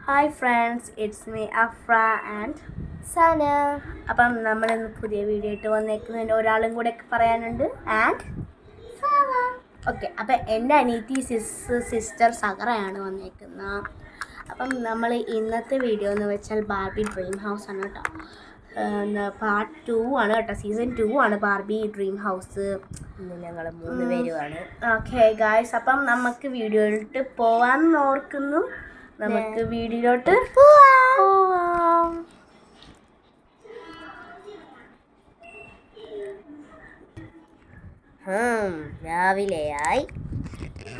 Hi friends, it's me Afra and Sana. അപ്പം നമ്മളിന്ന് പുതിയ വീഡിയോ ഇട്ട് വന്നേക്കുന്നതിൻ്റെ ഒരാളും കൂടെ പറയാനുണ്ട്. ആൻഡ് ഓക്കെ, അപ്പം എൻ്റെ അനീറ്റി സിസ്റ്റർ സഹറയാണ് വന്നേക്കുന്നത്. അപ്പം നമ്മൾ ഇന്നത്തെ വീഡിയോ എന്ന് വെച്ചാൽ ബാർബി ഡ്രീം ഹൗസ് ആണ് കേട്ടോ. പാർട്ട് 2 ആണ് കേട്ടോ, സീസൺ 2 ആണ് ബാർബി ഡ്രീം ഹൗസ്. ഇന്ന് ഞങ്ങൾ 3 പേരുമാണ്. ഓക്കെ ഗായ്സ്, അപ്പം നമുക്ക് വീഡിയോയിലോട്ട് പോവാൻ ഓർക്കുന്നു. നമുക്ക് വീഡിയോയിലോട്ട് പോവാം. രാവിലെയായി.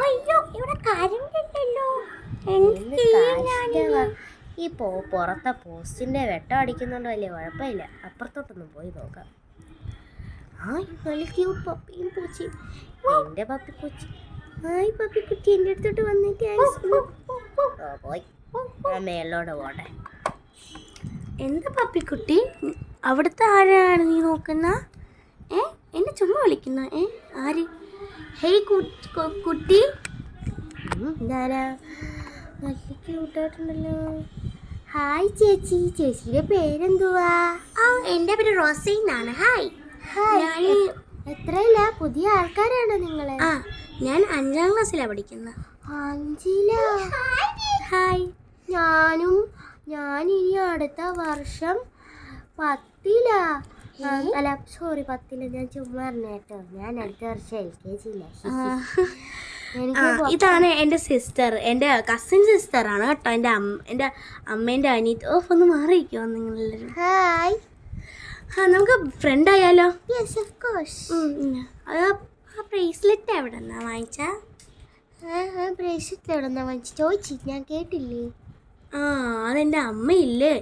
അയ്യോ, ഇവിടെ കരണ്ടില്ലല്ലോ. ഈ പുറത്തെ പോസ്റ്റിന്റെ വെട്ടം അടിക്കുന്നുണ്ടോ വലിയ കുഴപ്പമില്ല. അപ്പുറത്തോട്ടൊന്നും പോയി നോക്കാം. ഹായ്, നല്ല ക്യൂട്ട് പപ്പിയും പൂച്ചി. എൻ്റെ പപ്പിക്കുച്ചി. ഹായ് പപ്പിക്കുട്ടി, എൻ്റെ അടുത്തോട്ട് വന്നിട്ട് പോയി. ഞാൻ മേലോട്ട് പോട്ടെ. എന്താ പപ്പിക്കുട്ടി, അവിടുത്തെ ആരാണ് നീ നോക്കുന്ന? എന്നെ ചുമ്മാ വിളിക്കുന്ന? ആര്? ഹേയ് കുട്ടി. ഞാനാ, നല്ല ക്യൂട്ടായിട്ടുണ്ടല്ലോ. ഹായ് ചേച്ചി, ചേച്ചിയുടെ പേരെന്തുവാ? എൻ്റെ പേര് റോസൈനാണ്. ഹായ്. ഹായ്. എത്രയില്ല? പുതിയ ആൾക്കാരാണോ നിങ്ങള്? ഞാൻ 5ാം ക്ലാസ്സിലാണ് പഠിക്കുന്നത്. 5ലാ? ഹായ്. ഞാനിനി അടുത്ത വർഷം 10ലാ. അല്ല സോറി, 10ല. ഞാൻ ചുമ്മാ പറഞ്ഞേട്ടോ. ഞാൻ അടുത്ത വർഷം LKG-യിലാ. ഇതാണ് എൻ്റെ സിസ്റ്റർ, എൻ്റെ കസിൻ സിസ്റ്ററാണ് കേട്ടോ. എൻ്റെ അമ്മേൻ്റെ അനിയത്തി. ഒന്ന് മാറിയിരിക്കുമോ നിങ്ങളെല്ലാവരും? ഹായ്. നമുക്ക് ഫ്രണ്ട് ആയാലോ? Yes, of course. ആ ബ്രേസ്ലെറ്റ് എവിടെ നിന്നാ വാങ്ങിച്ചാ? ബ്രേസ്ലെറ്റ് എവിടെ നിന്നാ വാങ്ങിച്ചു ചോദിച്ചു? ഞാൻ കേട്ടില്ലേ. അതെൻ്റെ അമ്മയില്ലേ,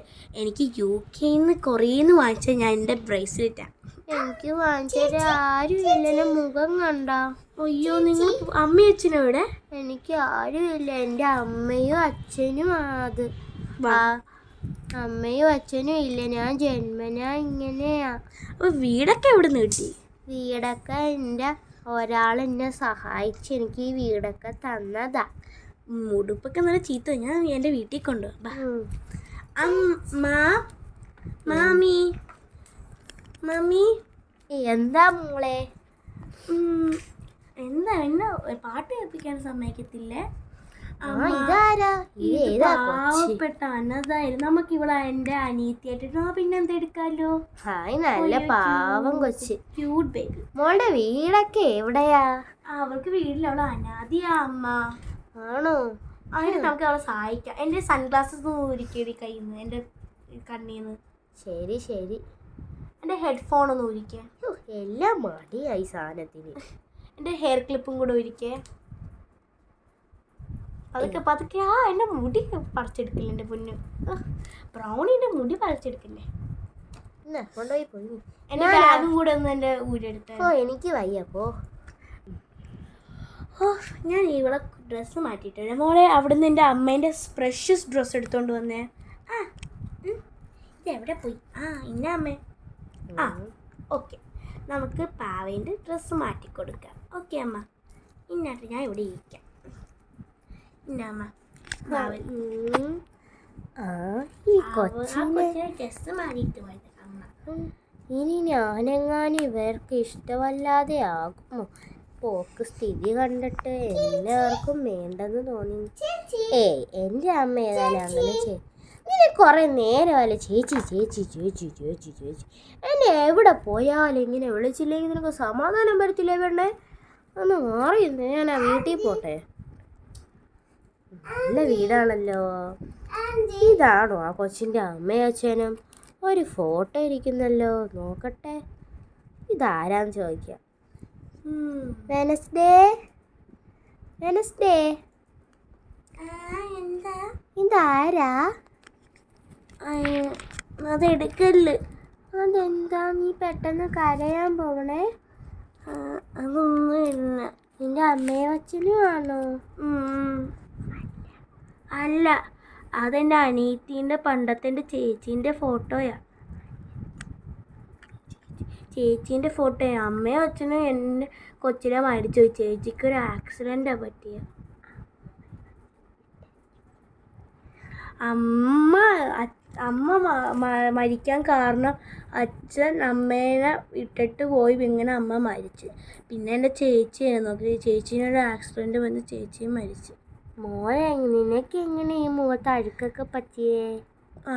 എനിക്ക് UK-ന്ന് കൊറിയന്ന് വാങ്ങിച്ച ഞാൻ എൻ്റെ ബ്രേസ്ലെറ്റാണ്. എനിക്ക് വാങ്ങിച്ചത് ആരുമില്ല. മുഖം കണ്ട? അയ്യോ, നിങ്ങൾ അമ്മയും അച്ഛനും ഇവിടെ? എനിക്ക് ആരുമില്ല. എൻ്റെ അമ്മയും അച്ഛനും അത് അമ്മയും അച്ഛനും ഇല്ല. ഞാൻ ജന്മനാ ഇങ്ങനെയാ. അപ്പോൾ വീടൊക്കെ എവിടെ നിന്ന് കിട്ടി? വീടൊക്കെ എൻ്റെ ഒരാൾ എന്നെ സഹായിച്ച് എനിക്ക് ഈ വീടൊക്കെ തന്നതാ. ഉടുപ്പൊക്കെ നല്ല ചീത്ത. ഞാൻ എൻ്റെ വീട്ടിൽ കൊണ്ടുപോകാം. മമ്മി. എന്താ മോളെ? എന്താ എന്നെ പാട്ട് കേൾപ്പിക്കാൻ സമ്മതിക്കത്തില്ലേ? ഇതാരാ? പാവപ്പെട്ട അന്നതായിരുന്നു. നമുക്ക് ഇവിടെ എൻ്റെ അനിയത്തിയായിട്ട് പിന്നെന്താ എടുക്കാലോ. ഹായ്, നല്ല പാവം കൊച്ച്, ക്യൂട്ട് ബേബി. മോളുടെ വീടൊക്കെ എവിടെയാ? അവൾക്ക് വീട്ടിൽ അവളെ അനാദിയാ അമ്മ. ആണോ? അതിന് നമുക്ക് അവളെ സഹായിക്കാം. എൻ്റെ സൺഗ്ലാസസ് ഊരിക്കേടി കയ്യിൽ നിന്ന്, എൻ്റെ കണ്ണീന്ന്. ശരി ശരി. എൻ്റെ ഹെഡ്ഫോൺ ഒന്ന് ഊരിക്കേ. എല്ലാം മടിയായി സാധനത്തിന്. എൻ്റെ ഹെയർ ക്ലിപ്പും കൂടെ ഊരിക്കേ. പതുക്കെ. എൻ്റെ മുടി പറിച്ചെടുക്കില്ല എൻ്റെ പൊന്നു. ബ്രൗണിൻ്റെ മുടി പറിച്ചെടുക്കില്ലേ? കൊണ്ടുപോയി പോയി. എൻ്റെ ബാഗും കൂടെ ഒന്ന് എൻ്റെ ഊരെടുത്ത. എനിക്ക് വയ്യപ്പോ. ഞാൻ ഇവിടെ ഡ്രസ്സ് മാറ്റിയിട്ടുണ്ട് മോളെ. അവിടുന്ന് എൻ്റെ അമ്മേൻ്റെ പ്രഷ്യസ് ഡ്രസ്സ് എടുത്തോണ്ട് വന്നേ. ഇതെവിടെ പോയി? ഇന്ന അമ്മേ. ഓക്കെ, നമുക്ക് പാവേൻ്റെ ഡ്രസ്സ് മാറ്റിക്കൊടുക്കാം. ഓക്കെ അമ്മ, ഇന്നാട്ട് ഞാൻ ഇവിടെ ഇരിക്കാം. ഇന്ന അമ്മ, ഡ്രസ്സ് മാറിയിട്ട് പോയത് അമ്മ. ഇനി ഞാനെങ്ങാനും ഇവർക്ക് ഇഷ്ടമല്ലാതെ ആകുമോ? പോക്ക് സ്ഥിതി കണ്ടിട്ട് എല്ലാവർക്കും വേണ്ടെന്ന് തോന്നി. എൻ്റെ അമ്മ ഏതായാലും അങ്ങനെ ഇങ്ങനെ കുറേ നേരമല്ലേ ചേച്ചി ചേച്ചി ചേച്ചി ചേച്ചി ചേച്ചി. എന്നെ എവിടെ പോയാലും ഇങ്ങനെ വിളിച്ചില്ലെങ്കിൽ നിനക്ക് സമാധാനം വരത്തില്ലേ വേണ്ടേ? ഒന്ന് മാറി, ഞാൻ ആ വീട്ടിൽ പോട്ടെ. നല്ല വീടാണല്ലോ. ഇതാണോ ആ കൊച്ചിൻ്റെ അമ്മയും അച്ഛനും? ഒരു ഫോട്ടോ ഇരിക്കുന്നല്ലോ, നോക്കട്ടെ. ഇതാരാന്ന് ചോദിക്കാം. വെനസ്ഡേ ഇതാരാ? അതെടുക്കല്ല്. അതെന്താ നീ പെട്ടെന്ന് കരയാൻ പോകണേ? അതൊന്നുമില്ല. നിന്റെ അമ്മയും അച്ഛനും ആണോ? അല്ല, അതെൻ്റെ അനിയത്തീൻ്റെ പണ്ടത്തെ എൻ്റെ ചേച്ചീൻ്റെ ഫോട്ടോയാ. ചേച്ചീൻ്റെ ഫോട്ടോയാ. അമ്മയും അച്ഛനും എൻ്റെ കൊച്ചിനെ മരിച്ചു പോയി. ചേച്ചിക്കൊരു ആക്സിഡൻറ്റാണ് പറ്റിയത്. അമ്മ മരിക്കാൻ കാരണം അച്ഛൻ അമ്മേനെ ഇട്ടിട്ട് പോയി ഇങ്ങനെ അമ്മ മരിച്ചു. പിന്നെ എൻ്റെ ചേച്ചിയാണ് നോക്കി, ചേച്ചീനൊരു ആക്സിഡൻറ്റ് വന്ന് ചേച്ചിയും മരിച്ചു. മോളെ നിനക്ക് എങ്ങനെ ഈ മുഖത്ത് അഴുക്കൊക്കെ പറ്റിയേ?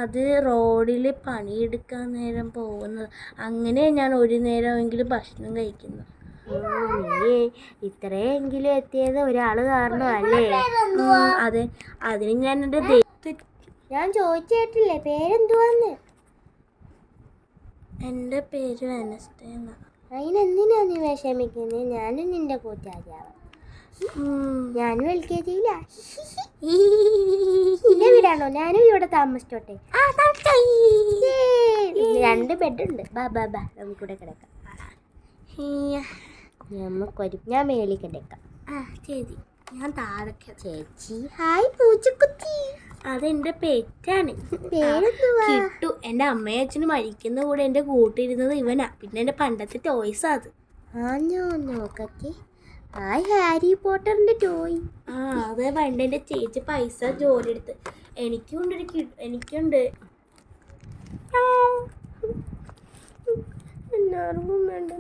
അത് റോഡിൽ പണിയെടുക്കാൻ നേരം പോകുന്നത്. അങ്ങനെ ഞാൻ ഒരു നേരമെങ്കിലും ഭക്ഷണം കഴിക്കുന്നു. നീ ഇത്രയെങ്കിലും എത്തിയത് ഒരാള് കാരണമല്ലേ? അതെ, അതിന് ഞാൻ എൻ്റെ ഞാൻ ചോദിച്ചിട്ടില്ലേ പേരെന്തുവാന്ന്? എൻ്റെ പേര് വെനസ്ഡേ എന്നാണ്. അതിനെന്തിനാ നീ വിഷമിക്കുന്നത്? ഞാനും നിന്റെ കൂട്ടുകാരിയാവാം. ഞാനും LKG നിന്റെ വീടാണോ? ഞാനും ഇവിടെ താമസിച്ചോട്ടെ. 2 ബെഡുണ്ട്. ബാ നമുക്കിവിടെ കിടക്കാം. ഞാൻ മേളിൽ കിടക്കാം. ശരി, ഞാൻ താഴെ. ചേച്ചി ഹായ് പൂച്ചക്കുട്ടി. അതെന്റെ പെറ്റാണ്. പേരെന്തുവാ? കിട്ടു. എൻ്റെ അമ്മയും അച്ഛനും മരിക്കുന്ന കൂടെ എൻ്റെ കൂട്ടിരുന്നത് ഇവനാ. പിന്നെ എൻ്റെ പണ്ടത്തെ ടോയ്സാ അത്. നോക്കട്ടെ. ഹാരി പോട്ടറിന്റെ ടോയ്. അത് പണ്ട് എൻ്റെ ചേച്ചി പൈസ ജോലി എടുത്ത് എനിക്കുണ്ട്. എല്ലാവർക്കും വേണ്ട.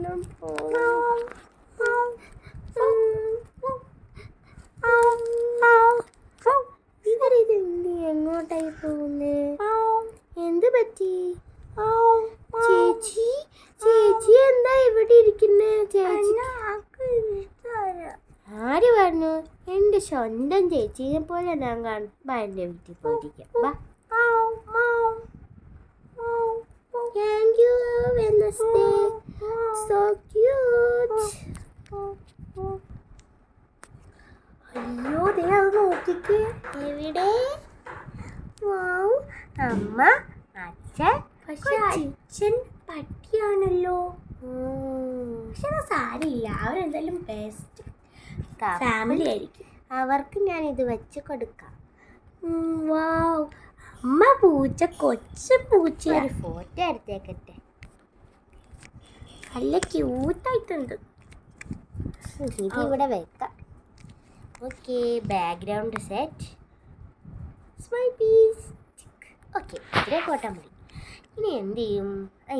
എങ്ങോട്ടായി പോകുന്നേ? എന്ത് പറ്റി? ചേച്ചി എന്താ ഇവിടെ ഇരിക്കുന്നേ? ചേച്ചി ആര് പറഞ്ഞു? എൻ്റെ സ്വന്തം ചേച്ചിയെ പോലെ ഞാൻ കാണുമ്പോ എൻ്റെ വീട്ടിൽ പോയിരിക്കാം. Thank you, Wednesday. So cute. അയ്യോ, ദേ അത് നോക്കിക്കേ. എവിടെ? വാവ്, അമ്മ, അച്ഛൻ. പക്ഷെ അച്ഛൻ പട്ടിയാണല്ലോ. പക്ഷെ അത് സാരിയില്ല, അവരെന്തായാലും ബെസ്റ്റ് ഫാമിലി ആയിരിക്കും. അവർക്ക് ഞാൻ ഇത് വെച്ച് കൊടുക്കാം. വാവ്, അമ്മ പൂച്ച, കൊച്ചു പൂച്ച. ഒരു ഫോട്ടോ എടുത്തേക്കട്ടെ. നല്ല ക്യൂട്ടായിട്ടുണ്ട്. ഇത് ഇവിടെ വെക്കാം. Okay, background set. Smile peace. Okay, ഇത്രയും ഫോട്ടോ മതി. ഇനി എന്ത് ചെയ്യും?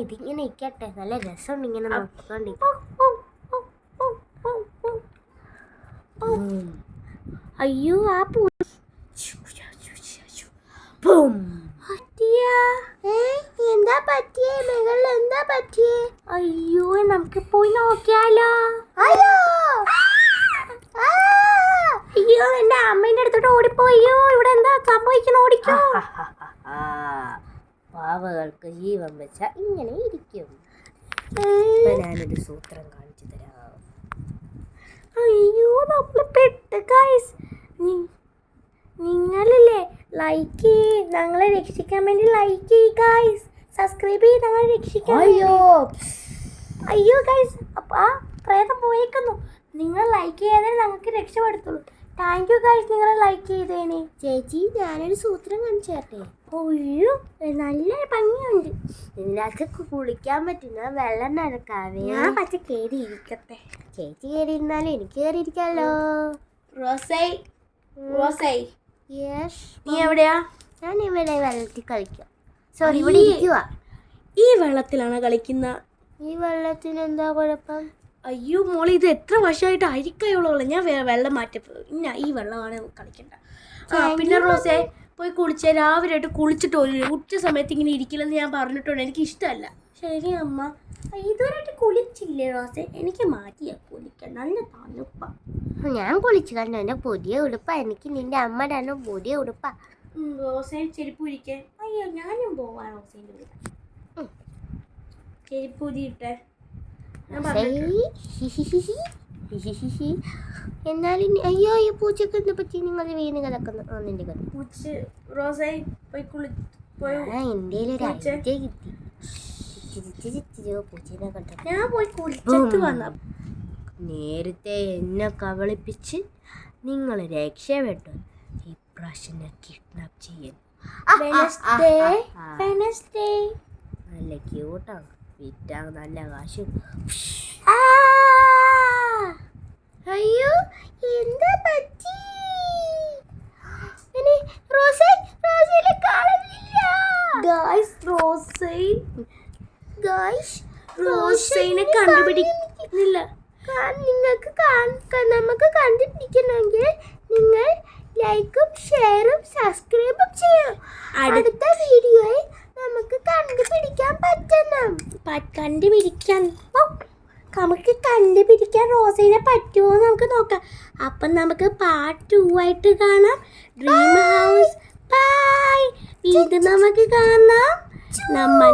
ഇതിങ്ങനെ ഇരിക്കട്ടെ, നല്ല രസമുണ്ട് ഇങ്ങനെ നോക്കിക്കൊണ്ടിരിക്കും. അയ്യോ, ആ എന്താ പറ്റിയേ? മകളിൽ എന്താ പറ്റിയേ? അയ്യോ, നമുക്ക് പോയി നോക്കിയാലോ? അയ്യോ, എന്റെ അമ്മേന്റെ അടുത്തോട്ട് ഓടിപ്പോയോ. ഇവിടെ എന്താ സംഭവിക്കണം? ഓടിക്കോ. പാവകൾക്ക് ജീവൻ വെച്ച ഇങ്ങനെ ഇരിക്കും. ഞാനൊരു സൂത്രം കാണിച്ചു തരാം. അയ്യോ, നമ്മള് പെട്ട് ഗൈസ്. നിങ്ങളില്ലേ ലൈക്ക് ചെയ്യ്, ഞങ്ങളെ രക്ഷിക്കാൻ വേണ്ടി ലൈക്ക് ചെയ്യ് ഗൈസ്. സബ്സ്ക്രൈബ് ചെയ്ത് ഞങ്ങളെ രക്ഷിക്കാൻ. അയ്യോ ഗൈസ്, അപ്പൊ ആ പ്രേതം പോയേക്കുന്നു. നിങ്ങൾ ലൈക്ക് ചെയ്യാതെ ഞങ്ങൾക്ക് രക്ഷപ്പെടുത്തുള്ളൂ. താങ്ക് യു ഗൈസ്, നിങ്ങൾ ലൈക്ക് ചെയ്തേനെ. ചേച്ചി, ഞാനൊരു സൂത്രം കാണിച്ചു തരട്ടെ? അയ്യോ, നല്ല ഭംഗിയുണ്ട്. ഇതിനകത്ത് കുളിക്കാൻ പറ്റുന്ന വെള്ളം നനക്കാവേ. ഞാൻ പക്ഷെ കയറി ഇരിക്കട്ടെ. ചേച്ചി കയറി ഇരുന്നാലും എനിക്ക് കയറി ഇരിക്കാമല്ലോ. റോസൈ, യെസ്, നീ എവിടെയാ? ഞാൻ ഇവിടെ വെള്ളത്തിൽ കളിക്കാം. സോറി, ഇവിടെ ഇരിക്കുക. ഈ വെള്ളത്തിലാണ് കളിക്കുന്ന. ഈ വെള്ളത്തിന് എന്താ കുഴപ്പം? അയ്യോ മോളെ, ഇത് എത്ര വർഷമായിട്ട് അരിക്കായുള്ളൂ. ഞാൻ വെള്ളം മാറ്റപ്പോ ഇന്ന ഈ വെള്ളമാണ് കളിക്കണ്ട. പിന്നെ റോസേ, പോയി കുളിച്ചേ. രാവിലെ ആയിട്ട് കുളിച്ചിട്ട് ഉച്ച സമയത്ത് ഇങ്ങനെ ഇരിക്കില്ലെന്ന് ഞാൻ പറഞ്ഞിട്ടുണ്ട്. എനിക്ക് ഇഷ്ടമല്ല. ശരി അമ്മ. ഇതുവരെയായിട്ട് കുളിച്ചില്ലേ റോസേ? എനിക്ക് മാറ്റിയാ കുളിക്കാൻ. നല്ല തണുപ്പാ. ഞാൻ കുളിച്ചു കണ്ടു. എൻ്റെ പുതിയ ഉടുപ്പാ. എനിക്ക് നിന്റെ അമ്മ തന്നെ പുതിയ ഉടുപ്പാ. റോസേ, ചെരുപ്പ് ഇരിക്കേ. അയ്യോ, ഞാനും പോവാ റോസേൻ്റെ കൂടെ. ചെരുപ്പ് ഊരിയിട്ടെ. എന്നാലും അയ്യോ, ഈ പൂച്ചക്ക് എന്താ പറ്റി? നിങ്ങൾ വീണ് കിടക്കുന്നു. നിന്റെ പൂച്ച. റോസേ, പോയി എന്തേലും ഒരു ഐഡിയ കിട്ടി. പൂച്ചനെ കണ്ടു. ഞാൻ പോയി കുളിച്ചിട്ട് വന്ന. നേരത്തെ എന്നെ കബളിപ്പിച്ച് നിങ്ങൾ രക്ഷപ്പെട്ടു. ഇപ്രാവശ്യം കിഡ്നാപ്പ് ചെയ്യാൻ. നല്ല ക്യൂട്ടാണ്. വിറ്റാ നല്ല കാശും. അയ്യോ, എന്താ പറ്റി? റോസയിലെ റോസൈൻ ഗായ്സ് റോസൈനെ കണ്ടുപിടിക്കുന്നില്ല. നമുക്ക് കണ്ടുപിടിക്കണമെങ്കിൽ നിങ്ങൾ ലൈക്കും ഷെയറും സബ്സ്ക്രൈബും ചെയ്യണം. അടുത്ത വീഡിയോയിൽ നമുക്ക് കണ്ടുപിടിക്കാൻ പറ്റണം. നമുക്ക് കണ്ടുപിടിക്കാൻ റോസൈനെ പറ്റുമോ നമുക്ക് നോക്കാം. അപ്പം നമുക്ക് പാർട്ട് 2 ആയിട്ട് കാണാം. Dream house bye. ഇത് നമുക്ക് കാണാം. നമ്മൾ